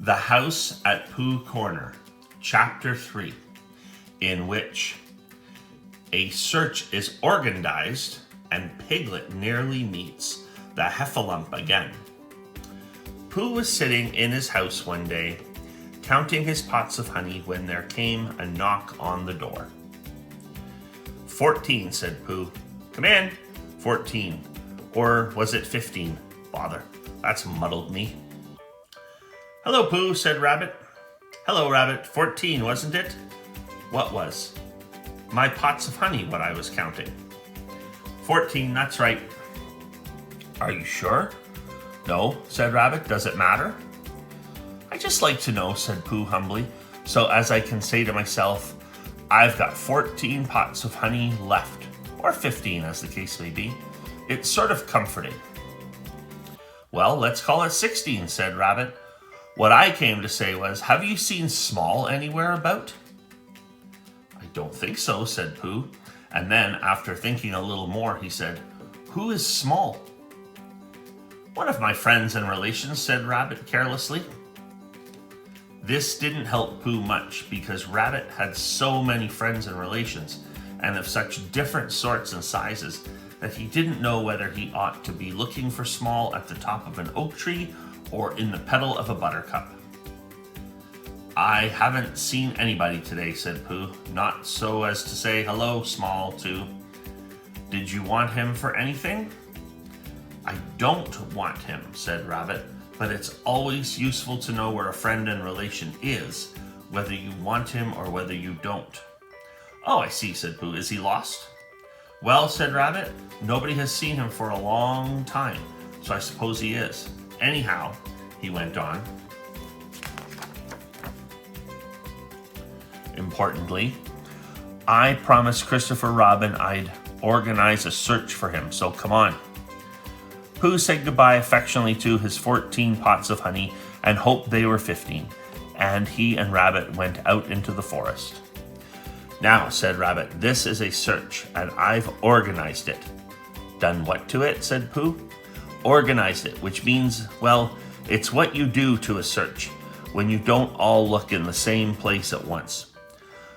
The House at Pooh Corner, Chapter 3, in which a search is organdized and Piglet nearly meets the Heffalump again. Pooh was sitting in his house one day, counting his pots of honey when there came a knock on the door. 14, said Pooh. Come in. 14. Or was it 15? Bother, that's muddled me. Hello, Pooh, said Rabbit. Hello, Rabbit. 14, wasn't it? What was? My pots of honey, what I was counting. 14, that's right. Are you sure? No, said Rabbit. Does it matter? I just like to know, said Pooh humbly, so as I can say to myself, I've got 14 pots of honey left, or 15 as the case may be. It's sort of comforting. Well, let's call it 16, said Rabbit. What I came to say was, have you seen Small anywhere about? I don't think so, said Pooh. And then, after thinking a little more, he said, who is Small? One of my friends and relations, said Rabbit carelessly. This didn't help Pooh much because Rabbit had so many friends and relations and of such different sorts and sizes that he didn't know whether he ought to be looking for Small at the top of an oak tree or in the petal of a buttercup. I haven't seen anybody today, said Pooh, not so as to say hello, Small, to. Did you want him for anything? I don't want him, said Rabbit, but it's always useful to know where a friend and relation is, whether you want him or whether you don't. Oh, I see, said Pooh. Is he lost? Well, said Rabbit, nobody has seen him for a long time, so I suppose he is. Anyhow, he went on, importantly, I promised Christopher Robin I'd organize a search for him, so come on. Pooh said goodbye affectionately to his 14 pots of honey and hoped they were 15, and he and Rabbit went out into the forest. Now, said Rabbit, this is a search, and I've organized it. Done what to it, said Pooh. Organized it, which means, well, it's what you do to a search when you don't all look in the same place at once.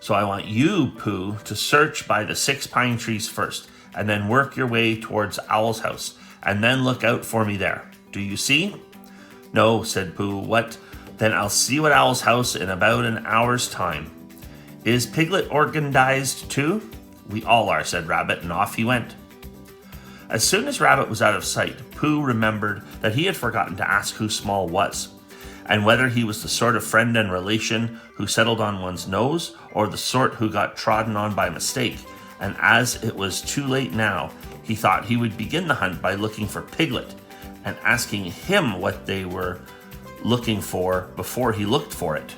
So I want you, Pooh, to search by the 6 pine trees first, and then work your way towards Owl's house, and then look out for me there. Do you see? No, said Pooh. What? Then I'll see you at Owl's house in about an hour's time. Is Piglet organdized too? We all are, said Rabbit, and off he went. As soon as Rabbit was out of sight, Pooh remembered that he had forgotten to ask who Small was, and whether he was the sort of friend and relation who settled on one's nose, or the sort who got trodden on by mistake, and as it was too late now, he thought he would begin the hunt by looking for Piglet, and asking him what they were looking for before he looked for it.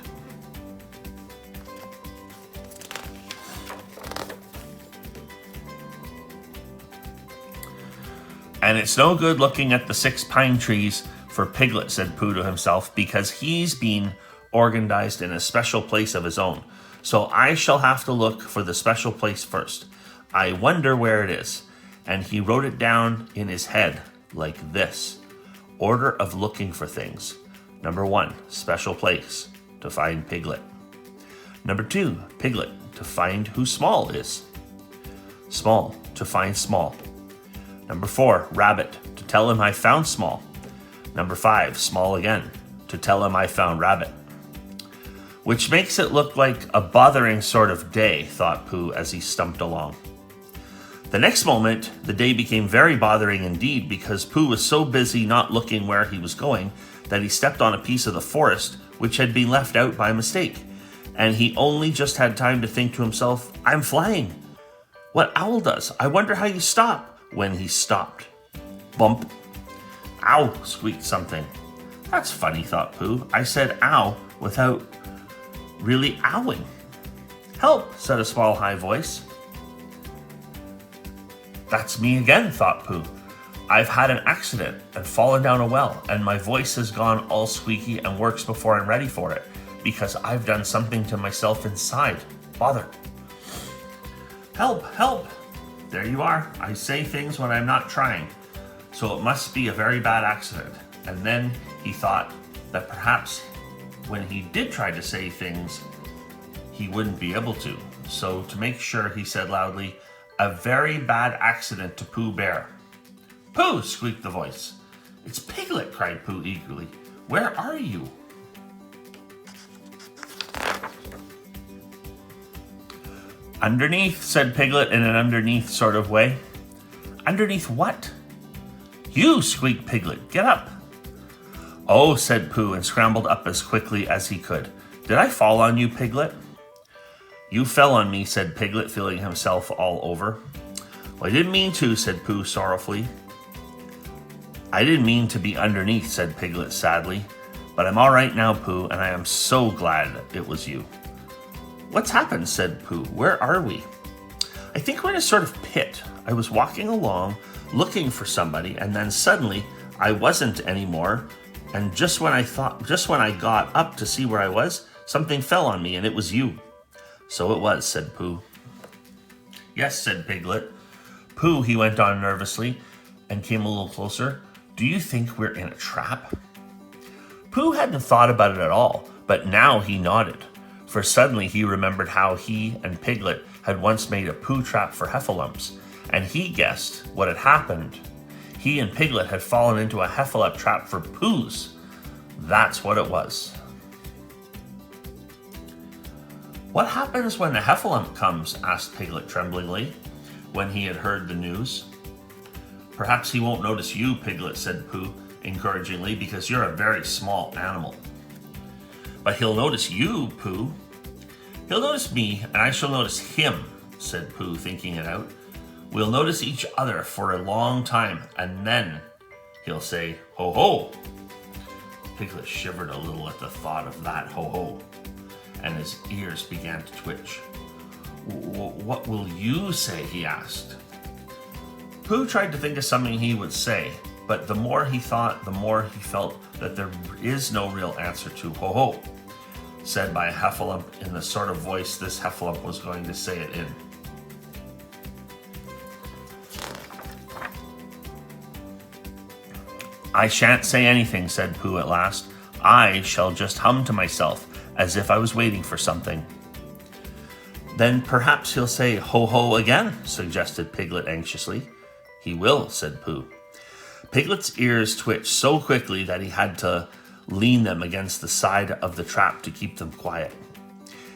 And it's no good looking at the 6 pine trees for Piglet, said Pooh to himself, because he's been organdized in a special place of his own. So I shall have to look for the special place first. I wonder where it is. And he wrote it down in his head like this. Order of looking for things. Number 1, special place, to find Piglet. Number 2, Piglet, to find who Small is. Small, to find Small. Number 4, Rabbit, to tell him I found Small. Number 5, Small again, to tell him I found Rabbit. Which makes it look like a bothering sort of day, thought Pooh as he stumped along. The next moment, the day became very bothering indeed because Pooh was so busy not looking where he was going that he stepped on a piece of the forest which had been left out by mistake, and he only just had time to think to himself, I'm flying. What Owl does, I wonder how you stop. When he stopped. Bump. Ow, squeaked something. That's funny, thought Pooh. I said ow without really owing. Help, said a small, high voice. That's me again, thought Pooh. I've had an accident and fallen down a well, and my voice has gone all squeaky and works before I'm ready for it, because I've done something to myself inside. Bother. Help, help. There you are. I say things when I'm not trying. So it must be a very bad accident. And then he thought that perhaps when he did try to say things, he wouldn't be able to. So to make sure, he said loudly, "A very bad accident to Pooh Bear." "Pooh!" squeaked the voice. "It's Piglet!" cried Pooh eagerly. "Where are you?" "Underneath," said Piglet in an underneath sort of way. "Underneath what?" "You!" squeaked Piglet. "Get up." "Oh," said Pooh, and scrambled up as quickly as he could. "Did I fall on you, Piglet?" "You fell on me," said Piglet, feeling himself all over. "Well, I didn't mean to," said Pooh sorrowfully. "I didn't mean to be underneath," said Piglet sadly. "But I'm all right now, Pooh, and I am so glad it was you." "What's happened?" said Pooh. "Where are we?" "I think we're in a sort of pit. I was walking along, looking for somebody, and then suddenly I wasn't anymore. And just when I got up to see where I was, something fell on me, and it was you." "So it was," said Pooh. "Yes," said Piglet. "Pooh," he went on nervously, and came a little closer. "Do you think we're in a trap?" Pooh hadn't thought about it at all, but now he nodded. For suddenly he remembered how he and Piglet had once made a Pooh trap for Heffalumps, and he guessed what had happened. He and Piglet had fallen into a Heffalump trap for Poohs. That's what it was. "What happens when the Heffalump comes?" asked Piglet tremblingly, when he had heard the news. "Perhaps he won't notice you," Piglet said Pooh encouragingly, "because you're a very small animal." "But he'll notice you, Pooh." "He'll notice me, and I shall notice him," said Pooh, thinking it out. "We'll notice each other for a long time, and then he'll say, 'Ho ho!'" Piglet shivered a little at the thought of that "ho ho," and his ears began to twitch. "What will you say?" he asked. Pooh tried to think of something he would say, but the more he thought, the more he felt that there is no real answer to "ho ho," said by a Heffalump in the sort of voice this Heffalump was going to say it in. "I shan't say anything," said Pooh at last. "I shall just hum to myself, as if I was waiting for something." "Then perhaps he'll say 'ho ho' again," suggested Piglet anxiously. "He will," said Pooh. Piglet's ears twitched so quickly that he had to lean them against the side of the trap to keep them quiet.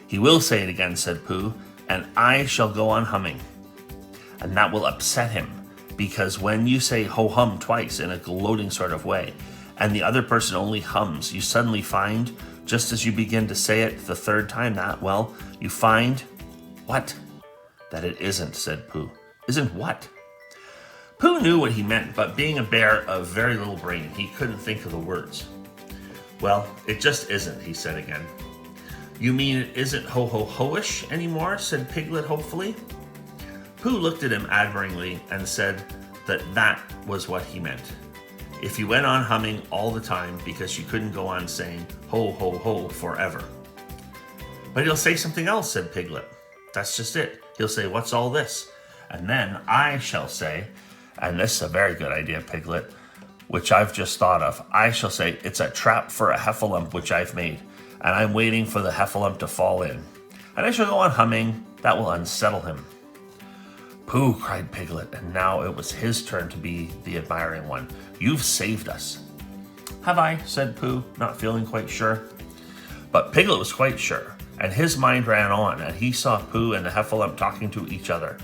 "He will say it again," said Pooh, "and I shall go on humming. And that will upset him, because when you say ho hum twice in a gloating sort of way, and the other person only hums, you suddenly find, just as you begin to say it the third time, you find..." "What?" "That it isn't," said Pooh. "Isn't what?" Pooh knew what he meant, but being a bear of very little brain, he couldn't think of the words. "Well, it just isn't," he said again. "You mean it isn't ho-ho-ho-ish anymore?" said Piglet hopefully. Pooh looked at him admiringly and said that was what he meant. If you went on humming all the time because you couldn't go on saying ho-ho-ho forever. "But he'll say something else," said Piglet. "That's just it. He'll say, 'What's all this?' And then I shall say, and this is a very good idea, Piglet, which I've just thought of. I shall say, 'It's a trap for a Heffalump which I've made, and I'm waiting for the Heffalump to fall in.' And I shall go on humming. That will unsettle him." "Pooh," cried Piglet, and now it was his turn to be the admiring one. "You've saved us." "Have I?" said Pooh, not feeling quite sure. But Piglet was quite sure, and his mind ran on, and he saw Pooh and the Heffalump talking to each other.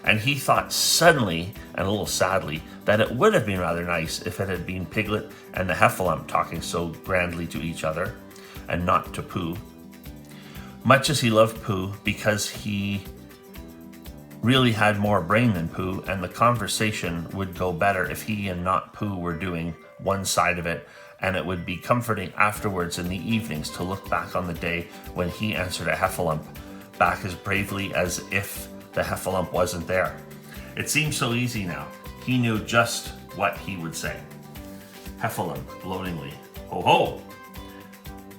And he thought suddenly, and a little sadly, that it would have been rather nice if it had been Piglet and the Heffalump talking so grandly to each other, and not to Pooh. Much as he loved Pooh, because he really had more brain than Pooh, and the conversation would go better if he and not Pooh were doing one side of it, and it would be comforting afterwards in the evenings to look back on the day when he answered a Heffalump back as bravely as if the Heffalump wasn't there. It seemed so easy now. He knew just what he would say. Heffalump gloatingly, "Ho ho!"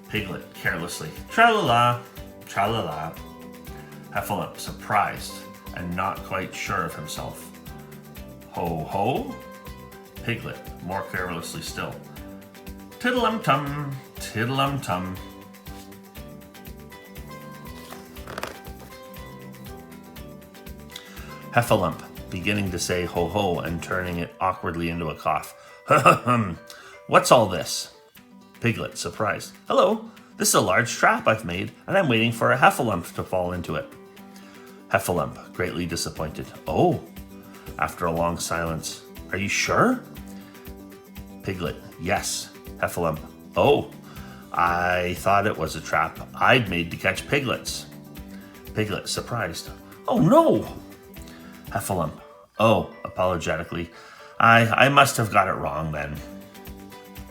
Piglet carelessly, "Tra-la-la, tra-la-la." Heffalump surprised and not quite sure of himself, "Ho ho!" Piglet more carelessly still, "Tiddle-um-tum, tiddle-um-tum." Heffalump, beginning to say ho ho and turning it awkwardly into a cough. What's all this? Piglet, surprised. Hello, this is a large trap I've made, and I'm waiting for a Heffalump to fall into it. Heffalump, greatly disappointed. Oh, after a long silence. Are you sure? Piglet, yes. Heffalump, oh, I thought it was a trap I'd made to catch piglets. Piglet, surprised. Oh no! Heffalump, oh, apologetically. I must have got it wrong then.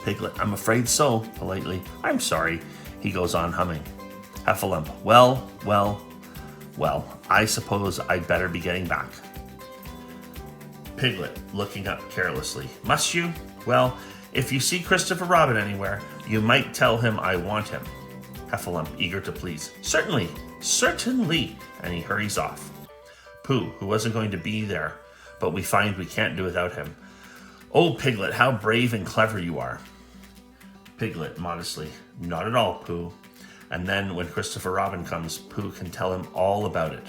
Piglet, I'm afraid so, politely. I'm sorry. He goes on humming. Heffalump, well, I suppose I'd better be getting back. Piglet, looking up carelessly. Must you? Well, if you see Christopher Robin anywhere, you might tell him I want him. Heffalump, eager to please. Certainly, and he hurries off. Pooh, who wasn't going to be there, but we find we can't do without him. Oh, Piglet, how brave and clever you are. Piglet, modestly. Not at all, Pooh. And then when Christopher Robin comes, Pooh can tell him all about it.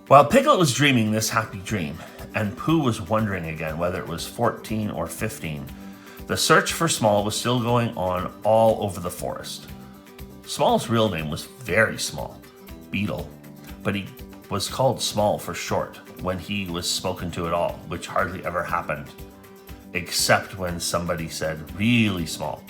While Piglet was dreaming this happy dream, and Pooh was wondering again whether it was 14 or 15, the search for Small was still going on all over the forest. Small's real name was very Small, Beetle, but he was called Small for short when he was spoken to at all, which hardly ever happened, except when somebody said really small.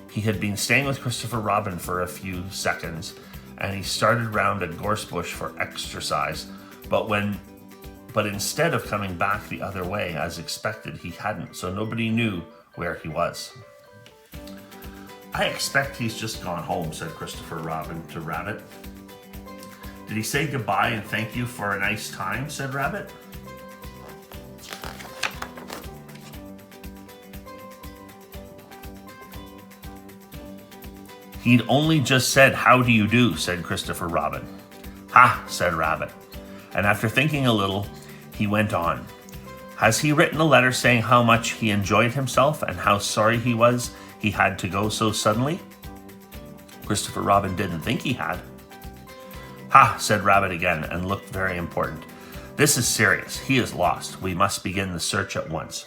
He had been staying with Christopher Robin for a few seconds, and he started round a gorse bush for exercise, but instead of coming back the other way as expected, he hadn't, so nobody knew where he was. I expect he's just gone home, said Christopher Robin to Rabbit. Did he say goodbye and thank you for a nice time, said Rabbit. He'd only just said, how do you do, said Christopher Robin. Ha, said Rabbit. And after thinking a little, he went on. Has he written a letter saying how much he enjoyed himself and how sorry he was he had to go so suddenly? Christopher Robin didn't think he had. Ha, said Rabbit again and looked very important. This is serious. He is lost. We must begin the search at once.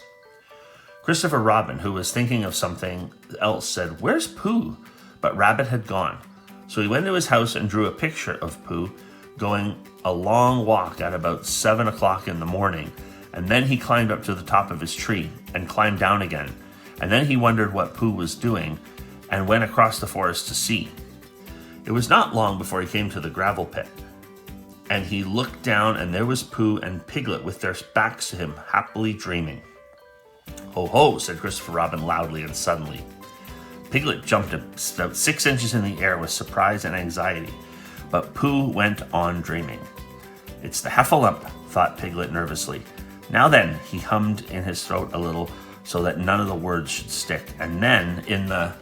Christopher Robin, who was thinking of something else, said, Where's Pooh? But Rabbit had gone. So he went to his house and drew a picture of Pooh going a long walk at about 7 o'clock in the morning, and then he climbed up to the top of his tree and climbed down again, and then he wondered what Pooh was doing and went across the forest to see. It was not long before he came to the gravel pit, and he looked down, and there was Pooh and Piglet with their backs to him, happily dreaming. Ho ho, said Christopher Robin loudly and suddenly. Piglet jumped about 6 inches in the air with surprise and anxiety, but Pooh went on dreaming. It's the Heffalump, thought Piglet nervously. Now then, he hummed in his throat a little so that none of the words should stick, and then in the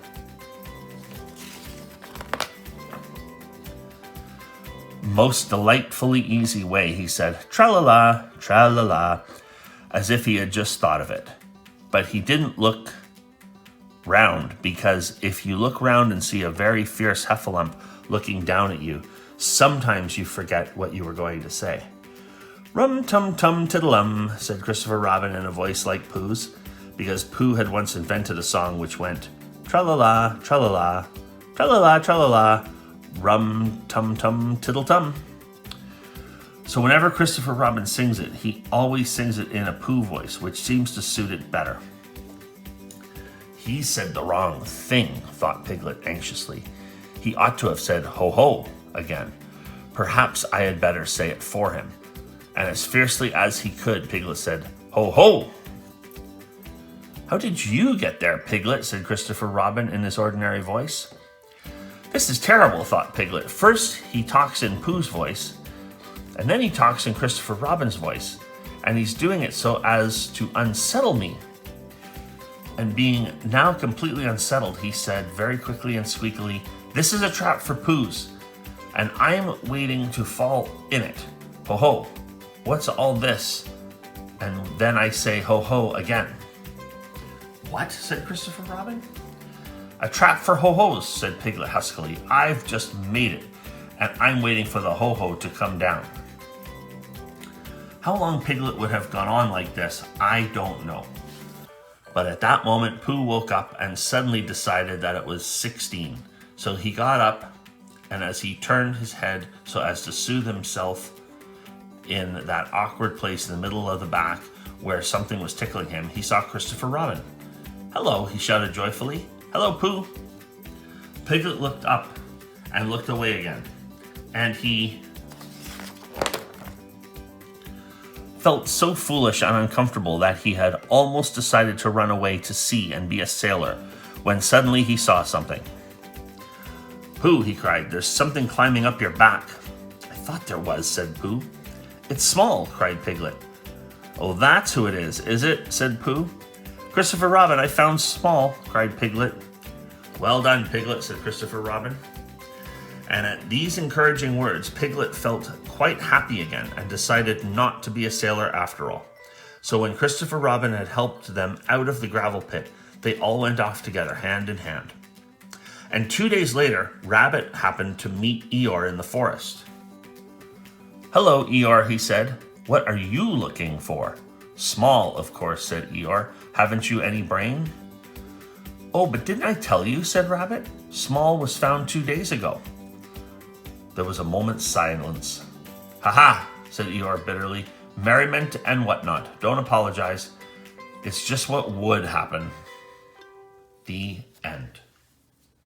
most delightfully easy way, he said, tra-la-la, tra-la-la, as if he had just thought of it. But he didn't look round, because if you look round and see a very fierce Heffalump looking down at you, sometimes you forget what you were going to say. Rum-tum-tum-tiddle-um, said Christopher Robin in a voice like Pooh's, because Pooh had once invented a song which went, tra-la-la, tra-la-la, tra-la-la, tra-la-la, rum-tum-tum-tiddle-tum. So whenever Christopher Robin sings it, he always sings it in a Pooh voice, which seems to suit it better. He said the wrong thing, thought Piglet anxiously. He ought to have said ho-ho again. Perhaps I had better say it for him. And as fiercely as he could, Piglet said, ho-ho! How did you get there, Piglet? Said Christopher Robin in his ordinary voice. This is terrible, thought Piglet. First he talks in Pooh's voice, and then he talks in Christopher Robin's voice, and he's doing it so as to unsettle me. And being now completely unsettled, he said very quickly and squeakily, This is a trap for Pooh's, and I'm waiting to fall in it. Ho-ho, what's all this? And then I say ho-ho again. What? Said Christopher Robin. A trap for ho-hos, said Piglet huskily. I've just made it, and I'm waiting for the ho-ho to come down. How long Piglet would have gone on like this, I don't know. But at that moment, Pooh woke up and suddenly decided that it was 16. So he got up, and as he turned his head so as to soothe himself in that awkward place in the middle of the back where something was tickling him, he saw Christopher Robin. "Hello," he shouted joyfully. "Hello, Pooh." Piglet looked up and looked away again, and he felt so foolish and uncomfortable that he had almost decided to run away to sea and be a sailor, when suddenly he saw something. "Pooh," he cried, "there's something climbing up your back." "I thought there was," said Pooh. "It's Small," cried Piglet. "Oh, that's who it is it?" said Pooh. "Christopher Robin, I found Small," cried Piglet. "Well done, Piglet," said Christopher Robin. And at these encouraging words, Piglet felt quite happy again and decided not to be a sailor after all. So when Christopher Robin had helped them out of the gravel pit, they all went off together, hand in hand. And 2 days later, Rabbit happened to meet Eeyore in the forest. "Hello, Eeyore," he said. "What are you looking for?" "Small, of course," said Eeyore. "Haven't you any brain?" "Oh, but didn't I tell you?" said Rabbit. "Small was found 2 days ago." There was a moment's silence. "Ha-ha," said Eeyore bitterly. "Merriment and whatnot. Don't apologize. It's just what would happen." The end.